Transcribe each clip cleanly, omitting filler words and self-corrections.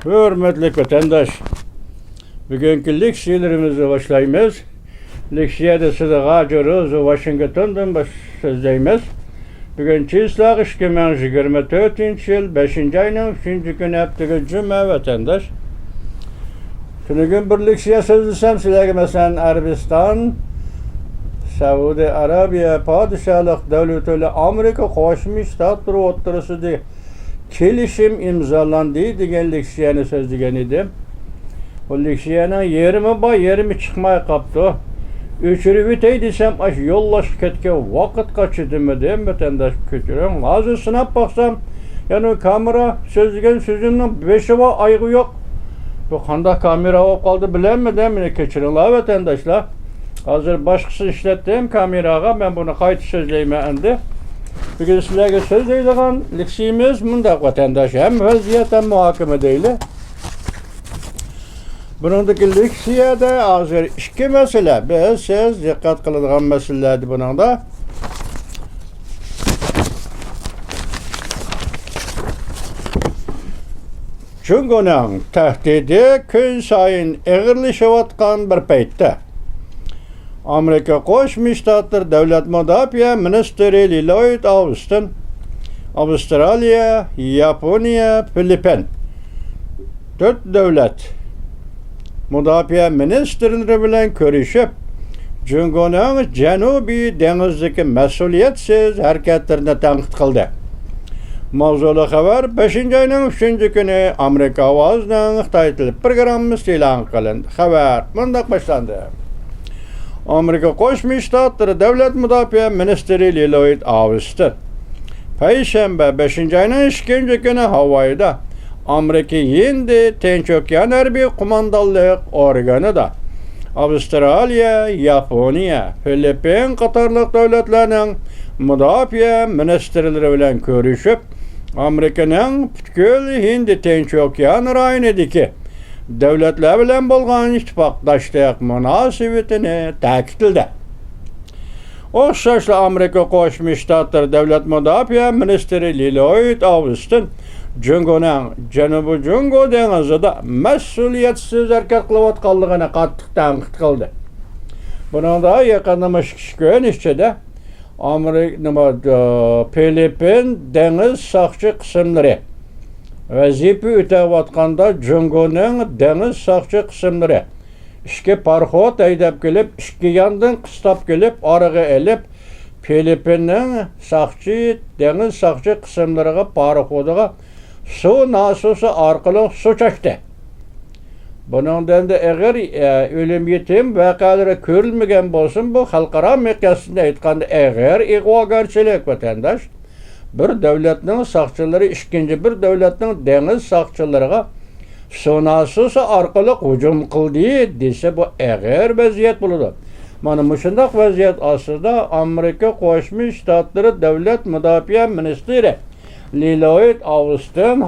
Hürmetli vatandaş, bugünkü leksiyalarımızı başlayımız. Leksiyada sizi gacırız, Washington'dan sözleyimiz. Bugün çizlaq 2024 yıl 5. ayının 3. günü hepteki cüme vatandaş. Şunu gün bir leksiya sözlesem sizlerge mesela Arabistan, Saudi Arabiya Padişahlık Devleti Amerika Koşmuş Ştatları oturusunda kelişim imzalandı degan leksiyani sözlegan edim. O leksiyanın yerimi bor, yerimi çıkmay kaptı. Öçürüp ötey desem, yollaş ketken vakit kaçırdımı deyim, vatandaş kötürüm. Hazır sınap baksam, yani kamera sözlegan sözümün 5'i var, aygı yok. Bu kanda kamera olup kaldı bilemmedim, yine keçirinler vatandaşlar. Hazır başkası işlettim kameraga, ben bunu kayıt sözleyime endi. Bugün sizlerge sözleydiğin leksiyimiz mundaq vatandaş, hem vaziyet hem muhakeme değil. Bunundaki leksiyada hazır iki mesele, siz dikkat kıladigan meselelerdi bununda. Cungo'nun tehdidi gün sayın ağırlaşıvatkan bir paytda. Amerika Qo'shma Shtatlar Davlat Mudofaa Ministri Lloyd Austin, Avustraliya, Yaponiya, Filippin 4 davlat mudofaa ministrlari bilan ko'rishib, Jungo'ning Janubiy dengizdagi mas'uliyatsiz harakatlarini tanqid qildi. Mavzuli xabar 5. ayning 3. kuni Amerika ovozining Xitoy tili programmasi e'lon qilindi. Xabar mundaq boshlandi. Amerika Qo'shma Shtatlar Davlat Mudofaa Ministri Lloyd Austin payshanba 5. ayning 2. kuni Havayda Amerika Hindi Tinch okean harbiy qo'mondonlik organida Avustraliya, Yaponiya, Filippin qatorliq davlatlarning mudofaa ministrlari bilan ko'rishib, Amerikaning butkul Hindi Tinch okean rayonidagi davlatlar bilan bo'lgan ittifoqdoshlik munosabatini ta'kidladi. O'xshashla Amerika Qo'shma Shtatlar Davlat Mudofaa Ministri Lloyd Austin Jungo'ning Janubiy Jungo dengizida mas'uliyatsiz harakat qilayotganligini qattiq tanqid qildi. Buningda yaqinda kun ichida Filippin dengiz soqchi qismlari vazifa o'tayotganda Jungo'ning dengiz soqchi qismlari ishga parxod haydab kelib, ikki yandan qistab kelib, orig'i elib, Filippinning dengiz soqchi qismlariga parxodiga suv nasosi orqali suv chaqdi. Buningdan da agar o'lim yetim voqealari ko'rilmagan bo'lsin, bu xalqaro miqyosida aytganda agar ig'vogarchilik vatandash bir davlatning soqchilari ikkinchi bir davlatning dengiz soqchilariga suv nasosi orqali hujum qildi desa, bu agar vaziyat bo'ladi. Mana shunday vaziyat ostida Amerika Qo'shma Shtatlari Davlat Mudofaa Ministri Lloyd Austin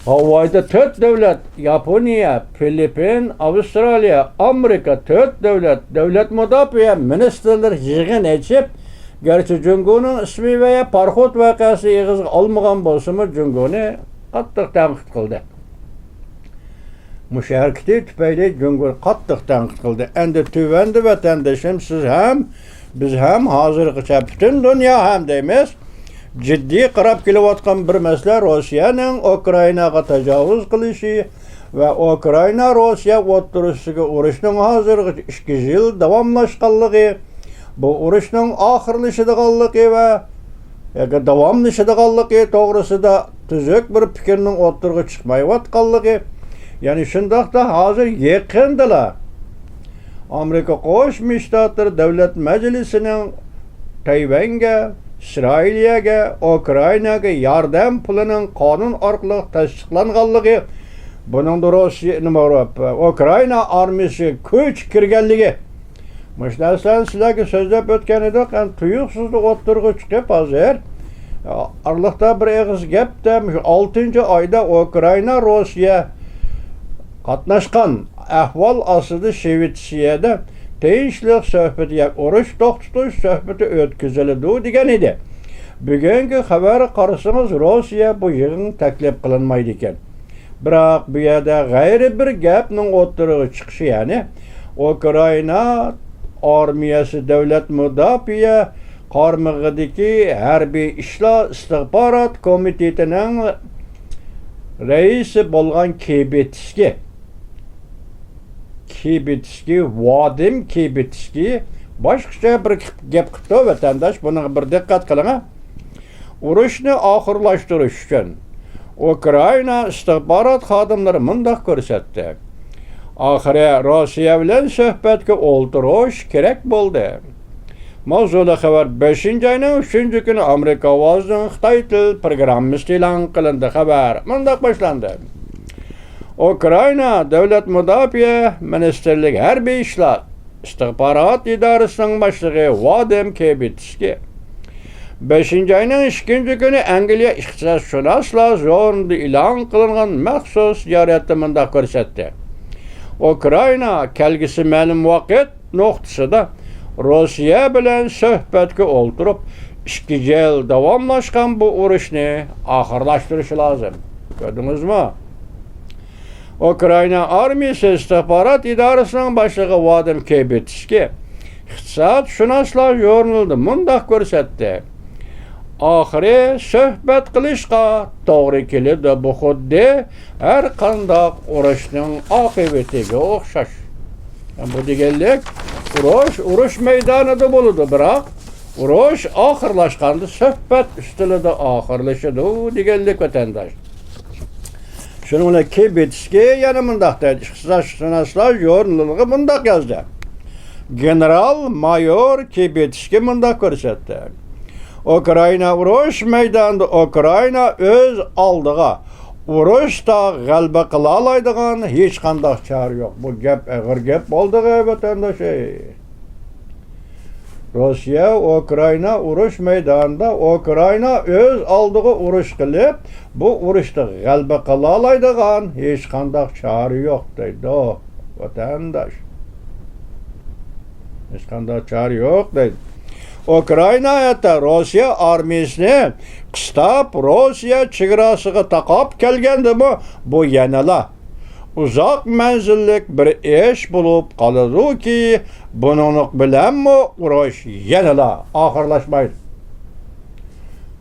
Havayda 4 davlat, Yaponiya, Filippin, Avustraliya, Amerika 4 davlat mudofaa ministrlari yig'in etib, garchi Jungo'ning ismi va parxod voqeasi eg'izga olmagan bo'lsa-mu, Jungo'ni qattiq tanqid qildi. Musharakati tufayli Jungo qattiq tanqid qildi. Endi tuvandi vatandoshim, siz ham, biz ham hozirgacha butun dunyo ham deymiz, ciddi qarab kelayotgan bir masala Rossiyaning Ukrainaga tajovuz qilishi va Ukraina-Rossiya o'rtasidagi urushning hozirgacha 2 yil davomlashganligi, bu urushning oxirlashadiganligi va davomlashadiganligi to'g'risida tuzuk bir fikrning o'rtaga chiqmayotganligi, ya'ni shundaqda hozir yaqindalar Amerika Qo'shma Shtatlar Davlat Majlisining Tayvanga, İsrailga, Ukrainaga yordam pulining qonun orqali tasdiqlanganligi, buningda Rossiya Ukraina armiyasi kuch kirganligi. Mush narsani sizlarga so'zlab o'tgan edik, tuyuqsizlik o'tirg'i chiqib hozir arliqda bir eg'iz gapda 6 oyda Ukraina Rossiya qatnashgan ahvol ostida Shvetsiyada tinchlik suhbati, urush to'xtatish suhbati o'tkaziladi degan edi. Bugungi xabar qarasangiz Rossiya bu yig'in taklif qilinmaydi ekan. Biroq bu yerda g'ayri bir gapning o'ttirig'i chiqishi, ya'ni Ukraina armiyasi davlat mudofaa qarmog'idagi harbiy ishlar istixborot komitetining raisi bo'lgan Kibitskiy Vadim Kibitskiy boshqacha bir gap qildi vatandosh, buni bir diqqat qiling. Urushni oxirlashtirish uchun Ukraina istixborot xodimlari mundaq ko'rsatdi. Oxiri Rossiya bilan suhbatga o'ldirish kerak bo'ldi. Mavzuli xabar 5-oyning 3-kuni Amerika ovozining Xitoy til programmasi e'lon qilindi. Xabar mundaq boshlandi. Ukraina davlat mudofaa ministrligi harbiy ishlar istixborot idorasining boshlig'i Vadim Kibitskiy 5-oyning 2-kuni Angliya iqtisodshunoslar zo'rnida e'lon qilingan maxsus ziyoratda mundaq ko'rsatdi. Ukraina kelgisi ma'lum vaqt nuqtasida Rossiya bilan suhbatga o'ltirib, 2 yil davomlashgan bu urushni oxirlashtirishi lozim. Ko'rdingizmi? Ukraina armiyasi istixborot idorasining boshlig'i Vadim Kibitskiy iqtisodshunoslar jurnalida mundaq ko'rsatdi. Oxiri suhbat qilishga to'g'ri keladi. Bu xuddi har qanday urushning oqibatiga o'xshash. Bu deganlik urush maydonida bo'ladi, biroq urush oxirlashganda suhbat ustida oxirlashadi deganlik vatandosh. Shuning bilan Kibitskiy yana mundaq dedi. Iqtisodshunoslar jurnaliga mundaq yozdi. General-mayor Kibitskiy mundaq ko'rsatdi. Ukraina urush maydonida Ukraina o'z oldiga urushda g'alaba qila oladigan hech qanday chora yo'q. Bu gap og'ir gap bo'ldi vatandosh. Rossiya Ukraina urush maydonida Ukraina o'z oldiga urush qilib, bu urushda g'alaba qila oladigan hech qanday chora yo'q deydi vatandosh. Hech qanday chora yo'q deydi. Ukraina esa Rossiya armiyasini qistab Rossiya chegarasiga taqab kelganda bu yanala uzoq manzillik bir ish bo'lib qoladi-ki, buning bilanmi urush yanala oxirlashmaydi.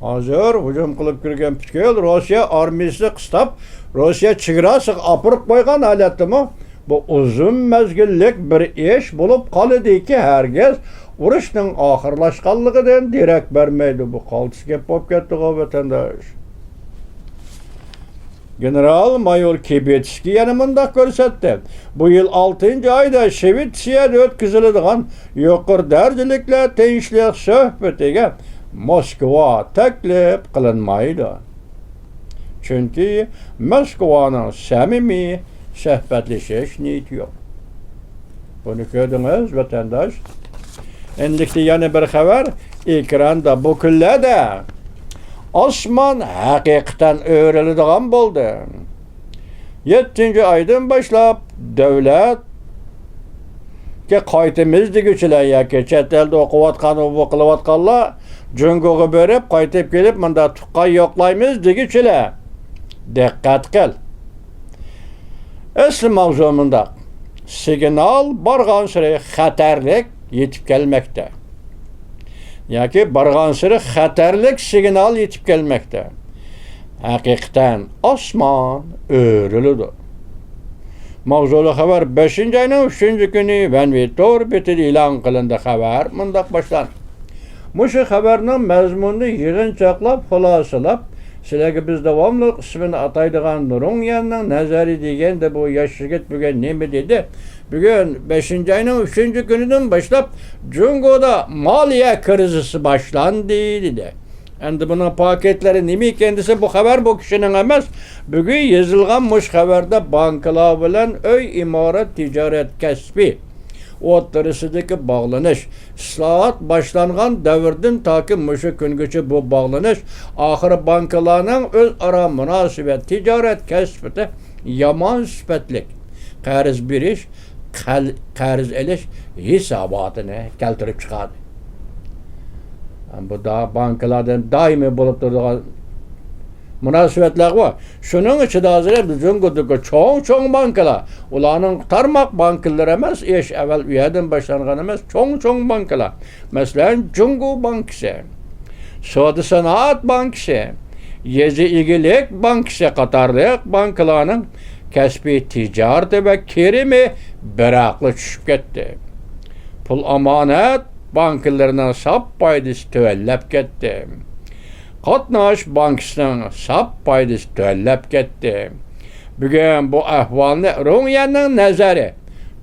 Hozir hujum qilib kirgan Putin Rossiya armiyasini qistab Rossiya chegarasiga opirib qo'ygan holatimi? Bu uzun mezgillik bir ish bo'lib qoladi-ki, hargiz urushning oxirlashganligidan derak bermaydi. Bu qaltis gap bo'lib ketdi vatandosh. General-mayor Kibitskiy yana mundaq ko'rsatdi. Bu yil 6-oyda Shvetsiyada o'tkaziladigan yuqori darajalikli tinchlik suhbatiga Moskva taklif qilinmaydi. Chunki Moskvaning samimiy suhbatlashish niyati yo'q. Buni ko'rdingiz vatandosh. Endilikda yana bir xabar ekranda. Bu kunlarda osmon haqiqatan o'riladigan bo'ldi. 7-oydan boshlab davlatga qaytamiz deguchilar yoki chet elda o'qiyotgan va qilayotganlar jungoga berib qaytib kelib menda tuqqan yo'qlaymiz deguchilar. Diqqat qil. Asli mavzu bunda. Signal borgan sari xatarlik yetib kelmoqda. Yoki borgan sari xatarlik signal yetib kelmoqda. Haqiqatan osmon o'riladi. Mavzuli xabar 5-oyning 3-kuni Van Vitor betida e'lon qilindi. Xabar mundaq boshlanadi. Mushu xabarning mazmunini yig'inchoqlab, xulosalab, sizlarga biz davomli ismini ataydigan Nurunyanning nazari deganda bu yosh yigit bugun nima dedi? Bugun 5-oyning 3-kunidan boshlab Jungoda moliya krizisi boshlandi dedi. Endi bunun paketlari nima ekan bu xabar bu kishining emas. Bugun yozilgan mush xabarda bankalar bilan uy imorat tijorat kasbi o'rtasidagi bog'lanish, islohot boshlangan davrdan toki mushu kungacha bu bog'lanish oxiri bankalarning o'zaro munosabat tijorat kasbida yomon sifatlik qarz berish, qarz olish hisobotini keltirib chiqadi. Bu da bankalardan daimi bulup durduğu münasebetler var. Şunun için de hazır biz Cungudaki çoğun bankalar. Ulanın tarmak bankalar emas, evvel üyeden başlangan emas, çoğun bankalar. Mesela Cungu Bankası, Suudi Sanat Bankası, Yezi İgilik Bankası qatarlıq bankalarının kəsbi ticareti ve kerimi biraklı düşüp ketdi. Pul amanet bankalarının sap paydası tövellep ketdi. Qatnaş Bankasının sap paydası tövellep ketdi. Bugün bu ahvalni Rungyanning nazari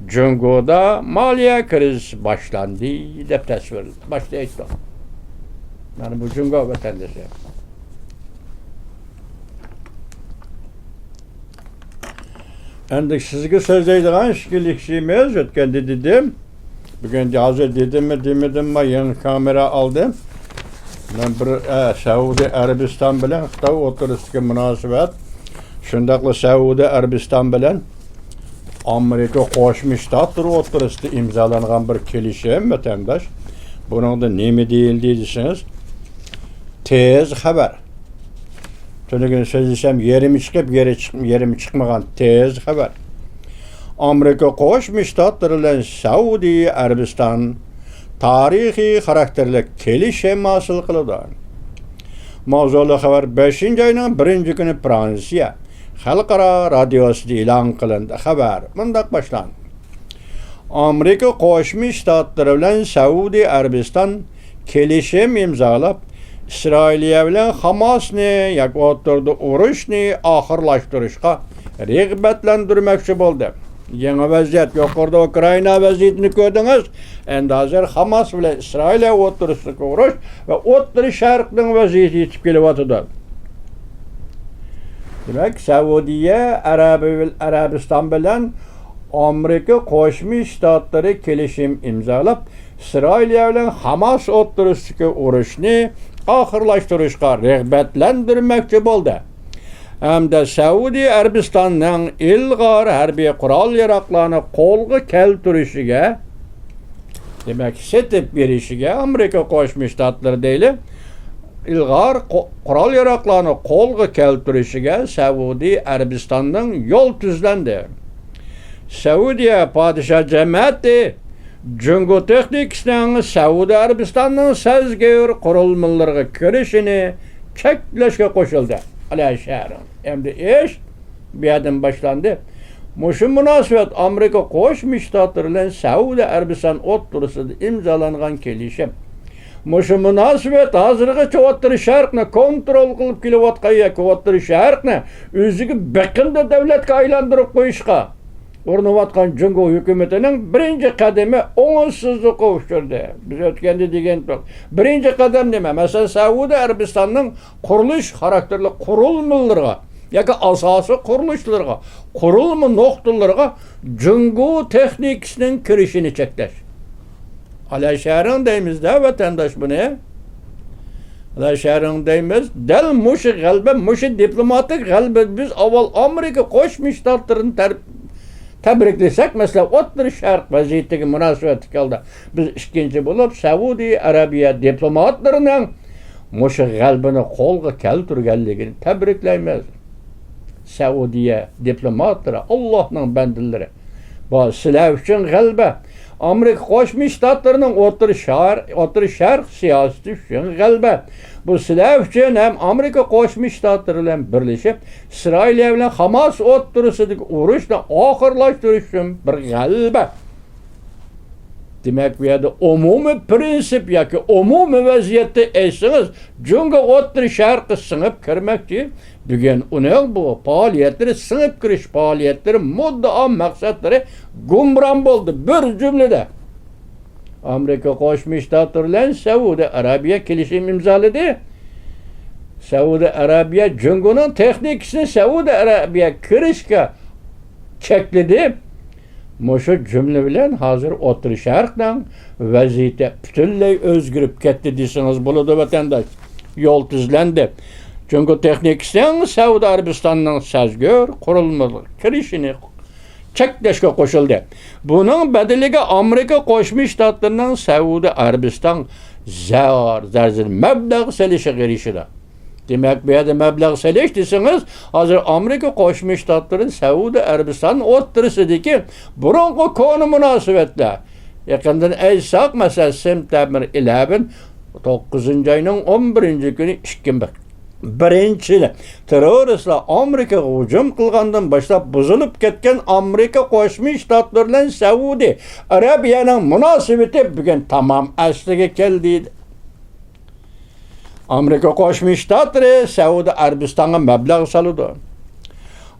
Junguda maliye krizi başlandı deb tasvir başlaydı. Yani bu Jungu vatandaşı. Endi sizga so'zlaydigan ishkilikshimiz o'tganda dedim. Bugun hozir dedim yangi kamera oldim. Men bir Saudiya Arabiston bilan Xitoy o'rtasidagi munosabat, shundaqla Saudiya Arabiston bilan Amerika Qo'shma Shtatlar o'rtasida imzolangan bir kelishim vatandosh. Buningda nima deyildi desangiz, tez xabar. Tönügün sözlesem yerimi çıkıp yerimi çıkmagan tez haber. Amerika Qo'shma Shtatlar bilan Saudiya Arabiston tarixiy xarakterli kelishim hosil qildi. Mavzuli xabar 5-oyning 1-kuni Fransiya xalqaro radiosida e'lon qilindi. Xabar bundoq boshlandi. Amerika Qo'shma Shtatlar bilan Saudiya Arabiston kelishim imzolab, İsrailiya bilan Hamasni yoki o'rtada urushni oxirlashtirishga rag'batlantirmoqchi bo'ldi. Yangi vaziyat, yuqorida Ukraina vaziyatini ko'rdingiz. Endi hozir Hamas bilan Isroiliya o'rtasidagi urush va O'rta Sharqning vaziyati yetib kelyapti. Demak, Saudiya Arabiston bilan Amerika Qo'shma Shtatlari kelishim imzolab, Isroiliya bilan Hamas o'rtasidagi urushni oxirlashtirishga rag'batlantirmoqchi bo'ldi. Hamda Saudiya Arabistonning ilg'or harbiy qurol-yaroqlarni qo'lga keltirishiga, demak, setib berishiga Amerika Qo'shma Shtatlari deyli, ilg'or qurol-yaroqlarni qo'lga keltirishiga Saudiya Arabistonning yo'l tuzlandi. Saudiya podshoh jamiyati Jungu texnikasining Saudiya Arabistonning sazgir qurilmalariga kirishini cheklashga qo'shildi. Alayshar. Endi ish bu yerdan boshlandi. Mushu munosabat Amerika Qo'shma Shtatlari bilan Saudiya Arabiston o'rtasida imzolangan kelishim. Mushu munosabat hozirgacha O'rta Sharqni kontrol qilib kelayotgan yoki O'rta Sharqni o'ziga biqinda davlatga aylantirib qo'yishga urinayotgan Jungu hukumatining birinchi qadami o'ngsizlikka uchradi. Biz o'tganda degan birinchi qadam nima? Masalan, Saudiya Arabistonning qurilish xarakterli qurilmalarga yoki asosiy qurilishlarga, qurilma nuqtalariga Jungu texnikasining kirishini cheklash. Alasharing deymiz-da vatandosh buni. Alasharing deymiz. Dal mushu g'alba, mushu diplomatik g'alba biz avval Amerika Qo'shma Shtatlarini tabriklasak, mesela O'rta Sharq vaziyatiga munosabat qildi. Biz ikkinchi bo'lib Saudiya Arabiya diplomatlarining mushu g'albini qo'lga keltirganligini tabriklaymiz. Saudiya diplomatlari, Allohning bandalari. Bu sizlar uchun g'alba. Amerika Qo'shma Shtatlarining O'rta Sharq siyosati uchun g'alba. Bu sizlar uchun ham Amerika Qo'shma Shtatlari bilan birlashib, Isroiliya bilan Hamas o'rtasidagi urushni oxirlashtirish uchun bir g'alba. Demak, bu yerda umumiy prinsip yoki umumiy vaziyatda aytsangiz, Jungu O'rta Sharqqa singib kirmoqchi. Bugun uning bu faoliyatlari, singib kirish faoliyatlari, muddao maqsadlari gumron bo'ldi bir jumlada. Amerika Qo'shma Shtatlari bilan Saudiya Arabiya kelishim imzoladi. Saudiya Arabiya Junguning texnikasini Saudiya Arabiya kirishga chekladi. Mushu jumla bilan hozir O'rta Sharqning vaziyati butunlay o'zgarib ketdi desangiz bo'ladi vatandosh. Yo'l tuzlandi. Jungu texnikasining Saudiya Arabistonning sazgir qurilmalar kirishini cheklashga qo'shildi. Buning bedeliga Amerika Qo'shma Shtatlarining Saudiya Arabiston zarzir mablag' solishiga erishdi. Demek bu yerda mablag' solish desangiz, hozir Amerika Qo'shma Shtatlari Saudiya Arabiston o'rtasidagi burungi koni munosabatlar. Yaqindan aytsak, masalan, September 11 9 oyning 11 kuni 2001 terroristlar Amerikaga hujum qilgandan boshlab buzilib ketgan Amerika Qo'shma Shtatlari bilan Saudiya Arabiyaning munosabati bugun tamom asliga keldi. Amerika Qo'shma Shtatlari Saudiya Arabistonga mablag' soldi.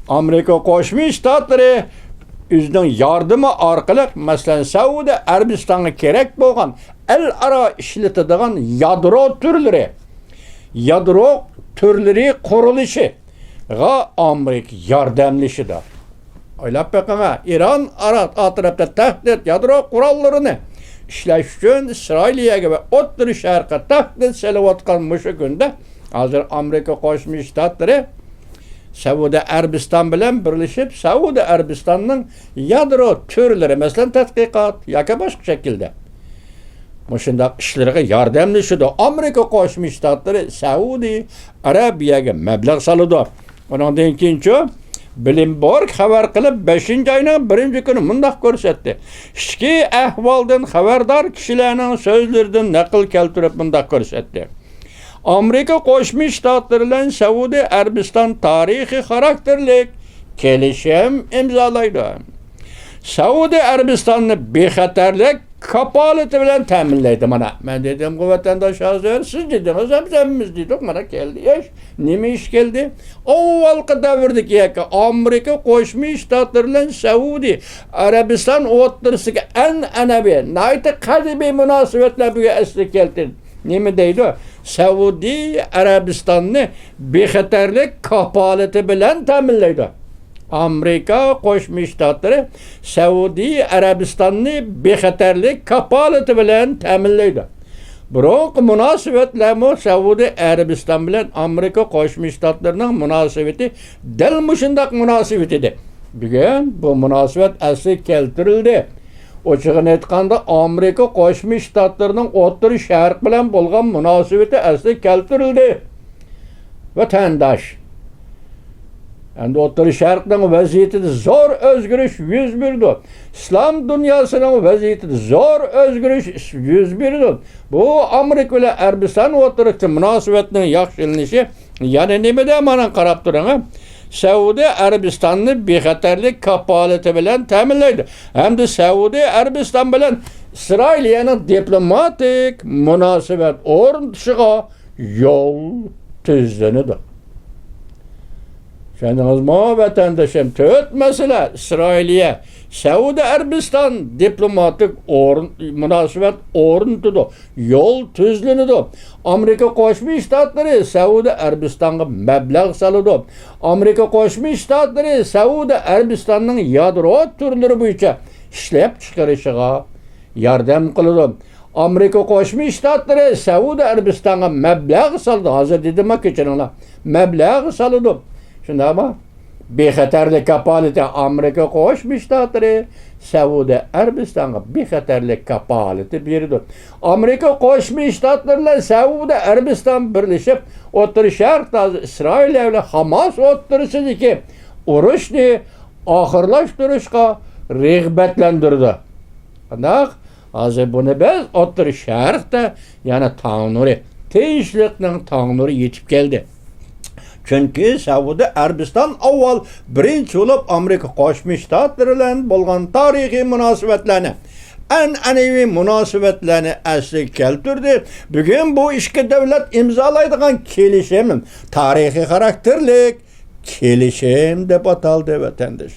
Amerika Qo'shma Shtatlari o'zining yordami orqali, masalan, Saudiya Arabistonga kerak bo'lgan el-aro ishlatadigan yadro turlari qurilishiga Amerika yordamlashdi. O'ylab boqing, Iron atrofda tahdid yadro qurollarini ishlash uchun Isroiliyaga va O'rta Sharqqa tahdid solayotgan mushu kunda hozir Amerika Qo'shma Shtatlari Saudiya Arabiston bilan birlashib, Saudiya Arabistonning yadro turlari, masalan, tadqiqot yoki boshqa shaklda mushundaq ishlarga yordamlashdi. Amerika Qo'shma Shtatlari Saudiya Arabiyaga mablag' soldi. Undan keyinchi Bloomberg xabar qilib 5-oyning 1-kuni mundaq ko'rsatdi. Ichki ahvoldan xabardor kishilarning so'zlaridan naql keltirib mundaq ko'rsatdi. Amerika Qo'shma Shtatlari bilan Saudiya Arabiston tarixiy xarakterlik kelishim imzolaydi. Saudiya Arabistonni bexatarlik kapolati bilan ta'minlaydi. Mana men dedim, vatandosh hozir siz dedingiz, biz dedik, mana keldi ish. Nima ish keldi? Avvalgi davrdagi Amerika Qo'shma Shtatlari bilan Saudiya Arabiston o'rtasiga an'anaviy, nayta qadimiy munosabatlar buga asli keltirdi. Nima deydi? Saudiya Arabistonni bexatarlik kapolati bilan ta'minlaydi. Amerika Qo'shma Shtatlari Saudiya Arabistonni bexatarlik kapolati bilan ta'minlaydi. Biroq munosabatlar Saudiya Arabiston bilan Amerika Qo'shma Shtatlarining munosabati dal mushundaq munosabat edi. Bugun bu munosabat asli keltirildi. Ochig'ini aytganda Amerika Qo'shma Shtatlarining O'rta Sharq bilan bo'lgan munosabati asli keltirildi. Vatandosh, endi O'rta Sharqning vaziyatida zo'r o'zgarish yuz berdi. Islom dunyosining vaziyatida zo'r o'zgarish yuz berdi. Bu Amerika bilan Arabiston o'rtasida munosabatning yaxshilanishi yana nimada mana qarab turing. Saudiya Arabistonni bexatarlik kapolati bilan ta'minlaydi. Hamda Saudiya Arabiston bilan Isroiliyaning diplomatik munosabat o'rnatishiga yo'l tuzlanadi. Şanınızma vatandaşım, 4 mesele İsrailiye, Saudiya Arabiston diplomatik münasebet o'rnatdi, yo'l tuzlanadi. Amerika Qo'shma Shtatlari Saudiya Arabistonga mablag' soladi. Amerika Qo'shma Shtatlari Saudiya Arabistonning yadro turlari bo'yicha ishlab chiqarishiga yordam qiladi. Amerika Qo'shma Shtatlari Saudiya Arabistonga mablag' soldi. Hozir dedim, kechiringlar, mablag' soladi. Shundaymi? Bexatarlik kapolati Amerika Qo'shma Shtatlari Saudiya Arabistonga bexatarlik kapolati berdi. Amerika Qo'shma Shtatlari bilan Saudiya Arabiston birlashib, O'rta Sharqda Isroiliya bilan Hamas o'rtasidagi urushni oxirlashtirishga rag'batlantirdi. Qanday? Hozir buni biz O'rta Sharqda yana tang'nuri, tinchlikning tang'nuri yetib keldi. Çünkü Saudiya Arabiston avval birinchi bo'lib Amerika Qo'shma Shtatlari bilan bo'lgan tarixiy munosabatlarni, an'anaviy munosabatlarni asli keltirdi. Bugun bu ikki davlat imzolaydigan kelishim tarixiy xarakterlik kelishim deb ataldi vatandosh.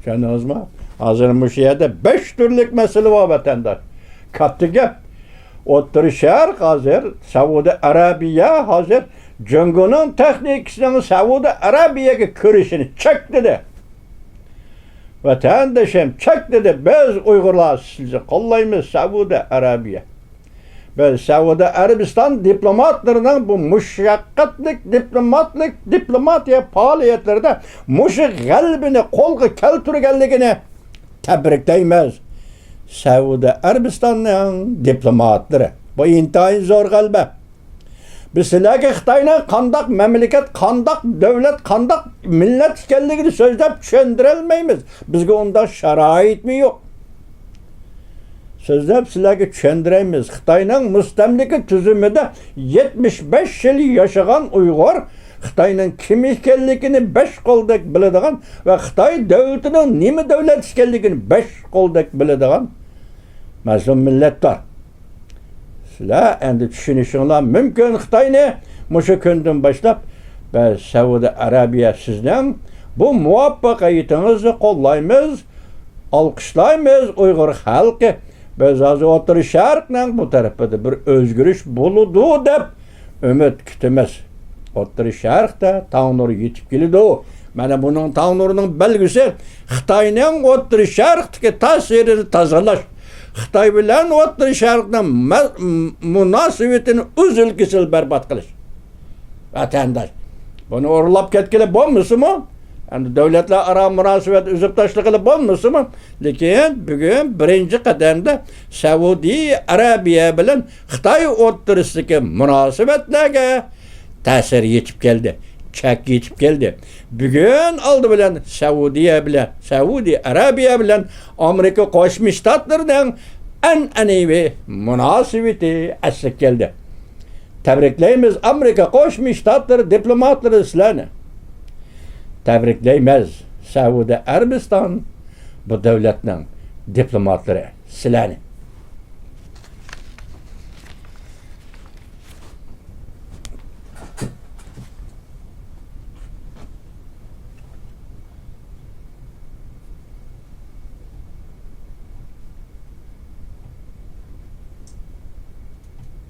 Tushundingizmi? Hozir bu yerda 5 turlik masala bor vatandosh. Katta gap. O'rta Sharq hozir Saudiya Arabiya hozir Jungo'ning texnikasining Saudiya Arabiyaga kirishini chekladi. Vatandoshim chekladi. Biz Uyg'urlar sizni qo'llaymiz Saudiya Arabiya. ve Suudi Arabistan diplomatlarının bu müşakkatlik diplomatiya faaliyetlerinde muşu galbini kolga keltirgenligini tebriklaymiz. Suudi Arabistan'ın diplomatları. Bu intayin zor galbe. Biz sizlerge Xitayning qandaq memleket, qandaq devlet, qandaq millet ekanligini so'zlab tushuntirolmaymiz. Bizga unda sharoitmi yo'q. So'zlab sizlarga tushuntiramiz. Xitoyning mustamlika tuzumida 75 yil yashagan Uyg'ur Xitoyning kim ekanligini 5 qo'ldek biladigan va Xitoy davlatining nima davlat ekanligini 5 qo'ldek biladigan mazlum millatlar. Sizlar endi tushunishinglar mumkin. Xitoyni mushu kundan boshlab biz Saudiya Arabiya sizning bu muvaffaqiyatingizni qo'llaymiz, olqishlaymiz. Uyg'ur xalqi biz hozir O'rta Sharqning bu tarafida bir o'zgarish bo'ladi deb umid kutamiz. O'rta Sharqda tong nuri yetib keladi. Mana buning tong nurining belgisi Xitoyning O'rta Sharqdagi ta'sirini tozalash. Xitoy bilan O'rta Sharqning munosabatini uzil-kesil barbod qilish. Vatandosh, buni o'rlab ketgili bo'lmasimi? Endi davlatlar aro munosabat uzib tashlagili bo'lmasimi? Lekin bugun birinchi qadamda Saudiya Arabiya bilan Xitoy o'rtasidagi munosabatlarga ta'sir yetib keldi. Chak yetib keldi. Bugun oldi bilan Saudiya Arabiya bilan Amerika Qo'shma Shtatlarining an'anaviy munosabati asli keldi. Tabriklaymiz Amerika Qo'shma Shtatlari diplomatlari sizlarni. Tabriklaymiz Saudiya Arabiston bu davlatning diplomatlari sizlarni.